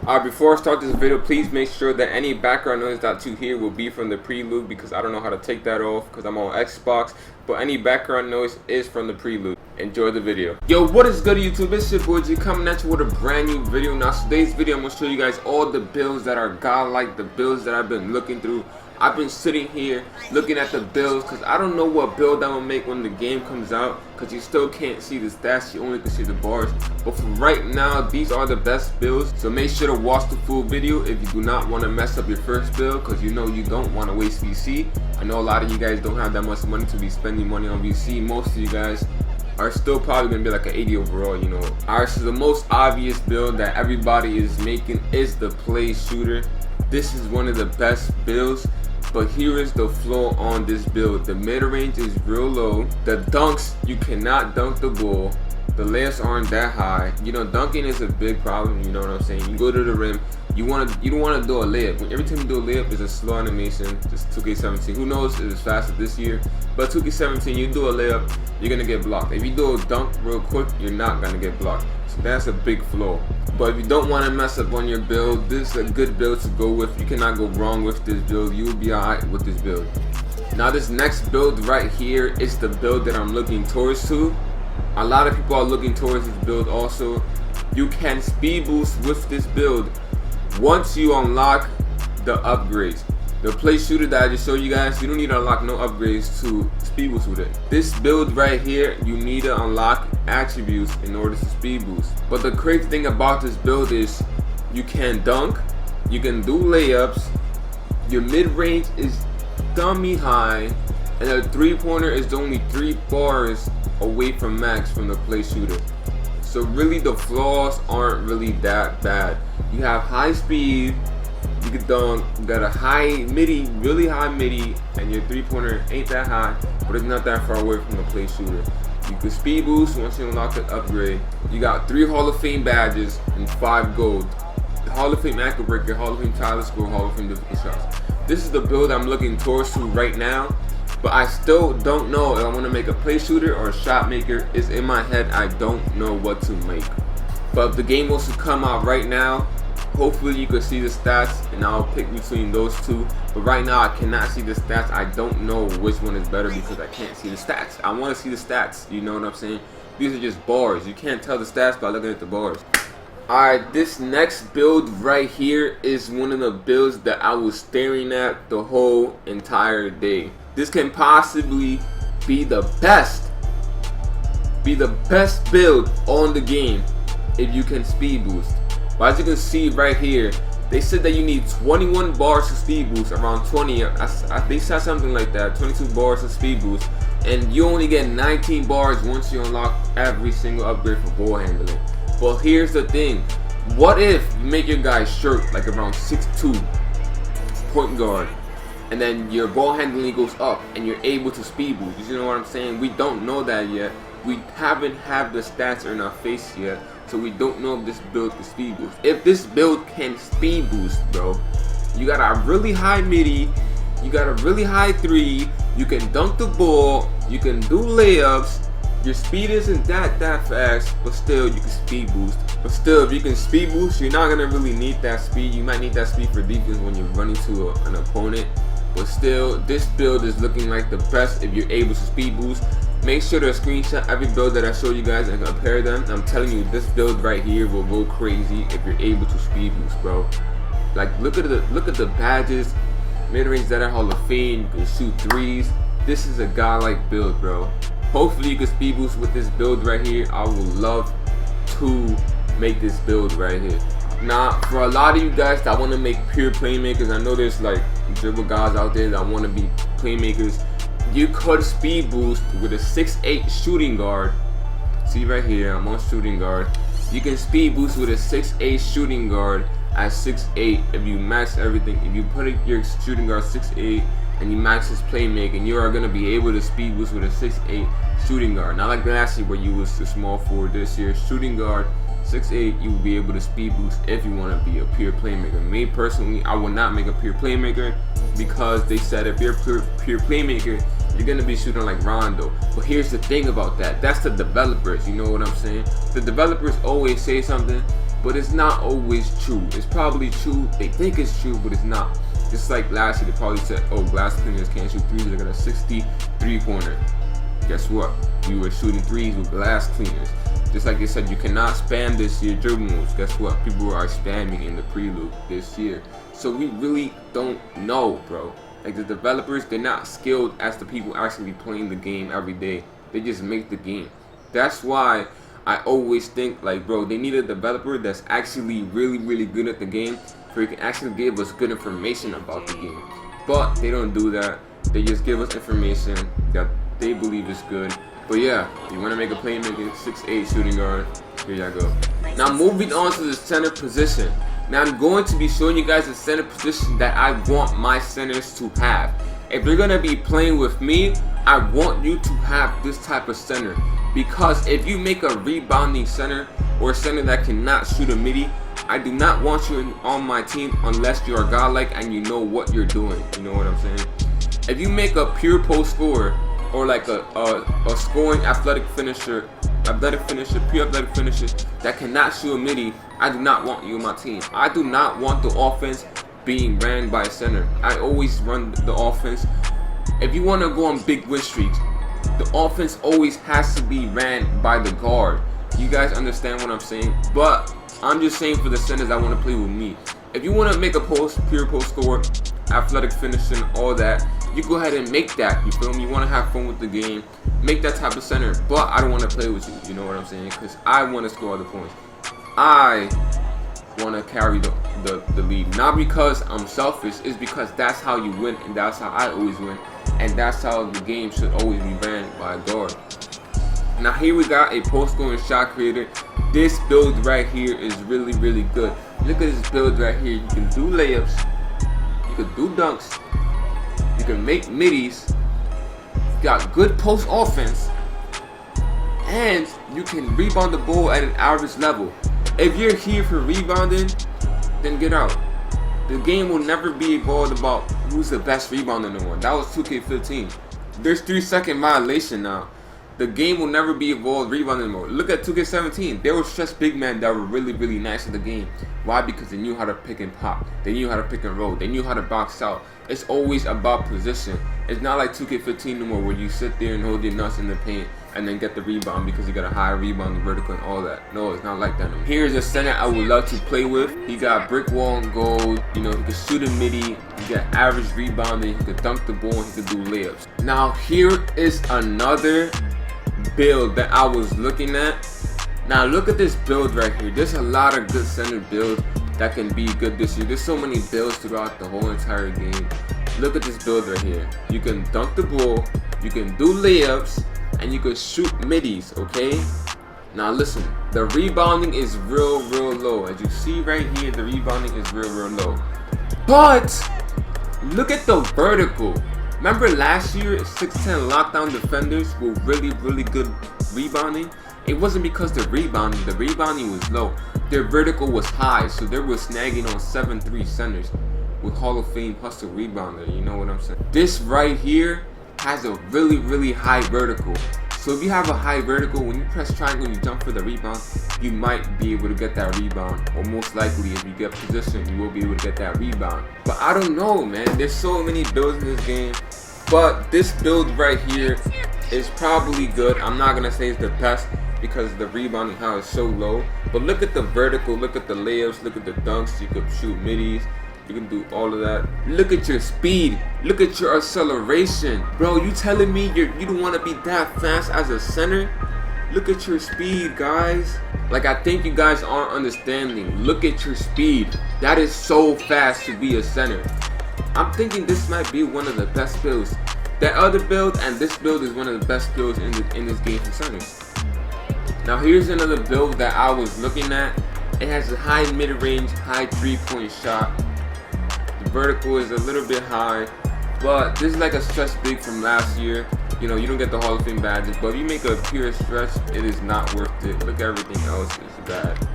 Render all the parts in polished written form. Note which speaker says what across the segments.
Speaker 1: Before I start this video, please make sure that any background noise that you hear will be from the prelude, because I don't know how to take that off because I'm on Xbox, but any background noise is from the prelude. Enjoy the video. Yo, what is good YouTube? It's your boy G coming at you with a brand new video. Now today's video I'm going to show you guys all the builds that are godlike, the builds that I've been looking through. I've been sitting here looking at the builds because I don't know what build I'm going to make when the game comes out, because you still can't see the stats, you only can see the bars. But for right now, these are the best builds, so make sure to watch the full video if you do not want to mess up your first build, because you know you don't want to waste VC. I know a lot of you guys don't have that much money to be spending money on VC. Most of you guys are still probably going to be like an 80 overall, you know. Alright, so the most obvious build that everybody is making is the play shooter. This is one of the best builds. But here is the flaw on this build. The mid-range is real low. The dunks, you cannot dunk the ball. The layups aren't that high. You know, dunking is a big problem, you know what I'm saying? You go to the rim, you don't want to do a layup. Every time you do a layup, it's a slow animation. Just 2K17. Who knows if it's faster this year? But 2K17, you do a layup, you're going to get blocked. If you do a dunk real quick, you're not going to get blocked. So that's a big flaw. But if you don't want to mess up on your build, this is a good build to go with. You cannot go wrong with this build. You will be alright with this build. Now this next build right here is the build that I'm looking towards to. A lot of people are looking towards this build also. You can speed boost with this build once you unlock the upgrades. The play shooter that I just showed you guys, you don't need to unlock no upgrades to speed boost with it. This build right here, you need to unlock attributes in order to speed boost. But the crazy thing about this build is you can dunk, you can do layups, your mid-range is dummy high, and the three-pointer is only 3 bars away from max from the play shooter. So really the flaws aren't really that bad. You have high speed, you can dunk, you got a high midi, really high midi, and your three-pointer ain't that high, but it's not that far away from the play shooter. You can speed boost once you unlock the upgrade. You got 3 Hall of Fame badges and 5 gold. The Hall of Fame ankle breaker, Hall of Fame tireless score, Hall of Fame difficult shots. This is the build I'm looking towards to right now, but I still don't know if I want to make a play shooter or a shot maker. It's in my head, I don't know what to make. But if the game was to come out right now, hopefully you can see the stats and I'll pick between those two. But right now I cannot see the stats. I don't know which one is better because I can't see the stats. I want to see the stats, you know what I'm saying? These are just bars. You can't tell the stats by looking at the bars. Alright, this next build right here is one of the builds that I was staring at the whole entire day. This can possibly be the best build on the game if you can speed boost. But as you can see right here, they said that you need 21 bars to speed boost, around 20. They said something like that, 22 bars to speed boost, and you only get 19 bars once you unlock every single upgrade for ball handling. But here's the thing: what if you make your guy short like around 6'2", point guard, and then your ball handling goes up and you're able to speed boost? You know what I'm saying? We don't know that yet. We haven't had the stats in our face yet. So we don't know if this build can speed boost. If this build can speed boost, bro, you got a really high midi, you got a really high 3, you can dunk the ball, you can do layups, your speed isn't that fast, but still you can speed boost. But still, if you can speed boost, you're not gonna really need that speed. You might need that speed for defense when you're running to an opponent. But still, this build is looking like the best if you're able to speed boost. Make sure to screenshot every build that I show you guys and compare them. I'm telling you, this build right here will go crazy if you're able to speed boost, bro. Like, look at the badges, mid-range that are Hall of Fame. You can shoot threes. This is a godlike build, bro. Hopefully you can speed boost with this build right here. I would love to make this build right here. Now, for a lot of you guys that want to make pure playmakers, I know there's like dribble guys out there that want to be playmakers. You could speed boost with a 6'8" shooting guard. See right here, I'm on shooting guard. You can speed boost with a 6'8" shooting guard at 6'8" if you max everything. If you put your shooting guard 6'8" and you max his playmaking, you are gonna be able to speed boost with a 6'8" shooting guard. Not like last year where you was the small forward. This year, shooting guard 6'8", you will be able to speed boost if you want to be a pure playmaker. Me personally, I will not make a pure playmaker because they said if you're a pure playmaker, you're gonna be shooting like Rondo. But here's the thing about that. That's the developers, you know what I'm saying? The developers always say something but it's not always true. It's probably true, they think it's true, but it's not. Just like last year, they probably said, oh, glass cleaners can't shoot threes, they got a 63 pointer. Guess what? We were shooting threes with glass cleaners. Just like they said, you cannot spam this year dribble moves. Guess what? People are spamming in the prelude this year. So we really don't know, bro. Like, the developers, they're not skilled as the people actually playing the game every day. They just make the game. That's why I always think, like, bro, they need a developer that's actually really good at the game, so he can actually give us good information about the game. But they don't do that. They just give us information that they believe is good. But yeah, if you want to make a playmaking 6'8" shooting guard, here y'all go. Now moving on to the center position. Now I'm going to be showing you guys the center position that I want my centers to have. If you're going to be playing with me, I want you to have this type of center. Because if you make a rebounding center, or a center that cannot shoot a midi, I do not want you on my team unless you are godlike and you know what you're doing. You know what I'm saying? If you make a pure post scorer, or like a scoring athletic finisher, pure athletic finisher that cannot shoot a midi, I do not want you on my team. I do not want the offense being ran by a center. I always run the offense. If you want to go on big win streaks, the offense always has to be ran by the guard. You guys understand what I'm saying? But I'm just saying for the centers that want to play with me. If you want to make a pure post scorer, athletic finishing, all that, you go ahead and make that. You feel me? You want to have fun with the game, make that type of center. But I don't want to play with you. You know what I'm saying? Because I want to score the points. I want to carry the lead. Not because I'm selfish. It's because that's how you win, and that's how I always win, and that's how the game should always be ran by a guard. Now here we got a post scoring shot creator. This build right here is really good. Look at this build right here. You can do layups, you can do dunks, you can make middies, you got good post offense, and you can rebound the ball at an average level. If you're here for rebounding, then get out. The game will never be evolved about who's the best rebounder no more. That was 2K15. There's 3-second violation now. The game will never be evolved rebounding anymore. Look at 2K17. There were just big men that were really nice at the game. Why? Because they knew how to pick and pop. They knew how to pick and roll. They knew how to box out. It's always about position. It's not like 2K15 no more where you sit there and hold your nuts in the paint and then get the rebound because you got a high rebound, vertical, and all that. No, it's not like that no more. Here's a center I would love to play with. He got brick wall and gold. You know, he can shoot a midi. He got average rebounding. He could dunk the ball. He could do layups. Now here is another build that I was looking at. Now look at this build right here. There's a lot of good center builds that can be good this year. There's so many builds throughout the whole entire game. Look at this build right here. You can dunk the ball, you can do layups, and you can shoot middies, okay? Now listen, the rebounding is real low. As you see right here, the rebounding is real low. But look at the vertical. Remember last year, 6'10" lockdown defenders were really good rebounding? It wasn't because the rebounding was low. Their vertical was high, so they were snagging on 7'3" centers with Hall of Fame hustle rebounder, you know what I'm saying? This right here has a really high vertical. So if you have a high vertical, when you press triangle and you jump for the rebound, you might be able to get that rebound. Or most likely, if you get positioned, you will be able to get that rebound. But I don't know, man. There's so many builds in this game. But this build right here is probably good. I'm not going to say it's the best because the rebounding how is so low. But look at the vertical, look at the layups, look at the dunks. You could shoot middies. You can do all of that. Look at your speed. Look at your acceleration. Bro, you telling me you don't want to be that fast as a center? Look at your speed, guys. Like, I think you guys aren't understanding. Look at your speed. That is so fast to be a center. I'm thinking this might be one of the best builds. That other build and this build is one of the best builds in this game for centers. Now here's another build that I was looking at. It has a high mid-range, high 3-point shot. The vertical is a little bit high, but this is like a stretch big from last year. You know, you don't get the Hall of Fame badges, but if you make a pure stretch, it is not worth it. Look, everything else is bad.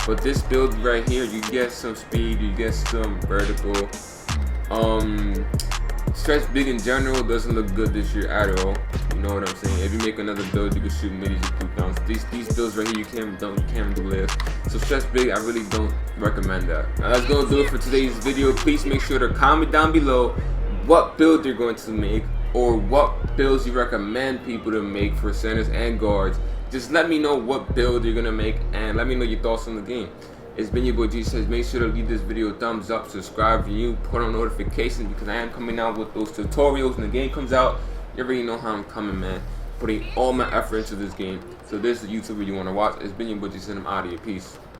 Speaker 1: But this build right here, you get some speed, you get some vertical. Stretch big in general doesn't look good this year at all. You know what I'm saying? If you make another build, you can shoot middies with 2 pounds. These builds right here, you can't do layers. So stretch big, I really don't recommend that. Now that's gonna do it for today's video. Please make sure to comment down below what build you're going to make, or what builds you recommend people to make for centers and guards. Just let me know what build you're gonna make, and let me know your thoughts on the game. It's been your boy GeeSice. Make sure to leave this video a thumbs up, subscribe, review, put on notifications, because I am coming out with those tutorials when the game comes out. You already know how I'm coming, man. Putting all my effort into this game. So this is the YouTuber you want to watch. It's been your boy GeeSice, and I'm out of here. Peace.